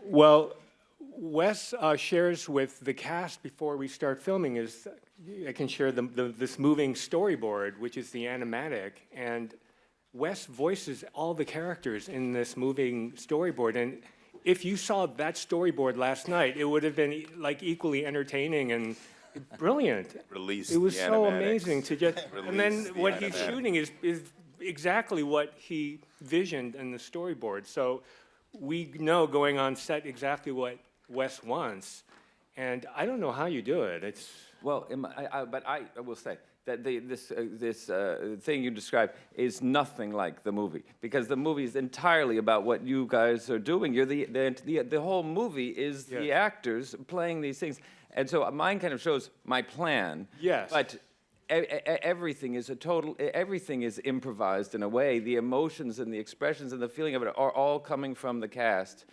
Well, Wes shares with the cast before we start filming is I can share this moving storyboard, which is the animatic, and Wes voices all the characters in this moving storyboard. And if you saw that storyboard last night, it would have been like equally entertaining and brilliant. Release It was the so animatics. amazing to just, and then Release the what he's animatics. shooting is exactly what he visioned in the storyboard. So we know going on set exactly what Wes wants, and I don't know how you do it. It's Well, but I will say that this thing you described is nothing like the movie, because the movie is entirely about what you guys are doing. You're the whole movie is the Yes. actors playing these things, and so mine kind of shows my plan. Yes. But everything is everything is improvised in a way. The emotions and the expressions and the feeling of it are all coming from the cast.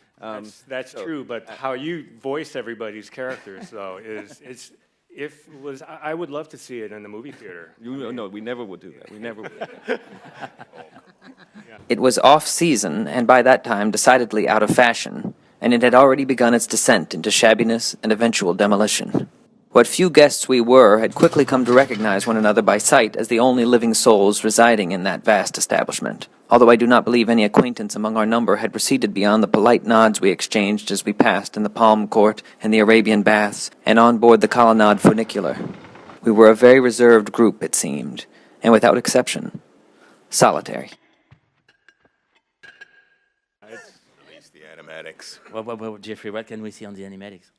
that's true, but how you voice everybody's characters, though, is I would love to see it in the movie theater. No, we never would do that. We never would. It was off-season, and by that time decidedly out of fashion, and it had already begun its descent into shabbiness and eventual demolition. What few guests we were had quickly come to recognize one another by sight as the only living souls residing in that vast establishment, although I do not believe any acquaintance among our number had proceeded beyond the polite nods we exchanged as we passed in the Palm Court and the Arabian Baths and on board the Colonnade funicular. We were a very reserved group, it seemed, and without exception, solitary. Release the animatics. Well, Jeffrey, what can we see on the animatics?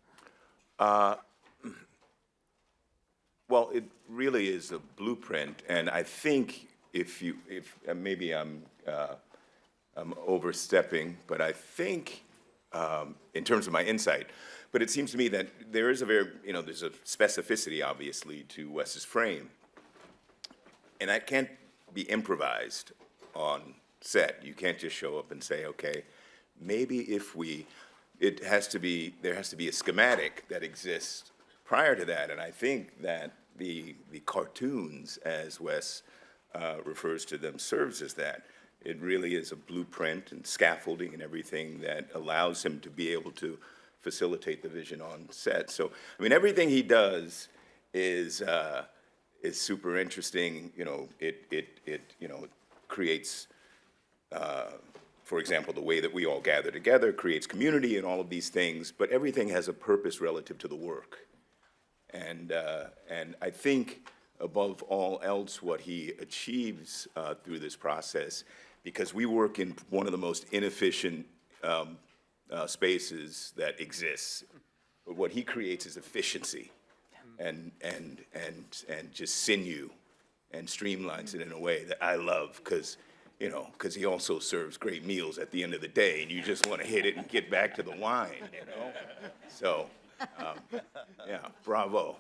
Well, it really is a blueprint, and I think if maybe I'm overstepping, but I think in terms of my insight, but it seems to me that there is there's a specificity, obviously, to Wes's frame, and that can't be improvised on set. You can't just show up and say, okay, maybe there has to be a schematic that exists prior to that, and I think that the cartoons, as Wes refers to them, serves as that. It really is a blueprint and scaffolding and everything that allows him to be able to facilitate the vision on set. So, I mean, everything he does is super interesting. It creates, for example, the way that we all gather together creates community and all of these things, but everything has a purpose relative to the work. And I think, above all else, what he achieves through this process, because we work in one of the most inefficient spaces that exists, but what he creates is efficiency and just sinew and streamlines it in a way that I love, because he also serves great meals at the end of the day, and you just want to hit it and get back to the wine, So. Yeah, bravo.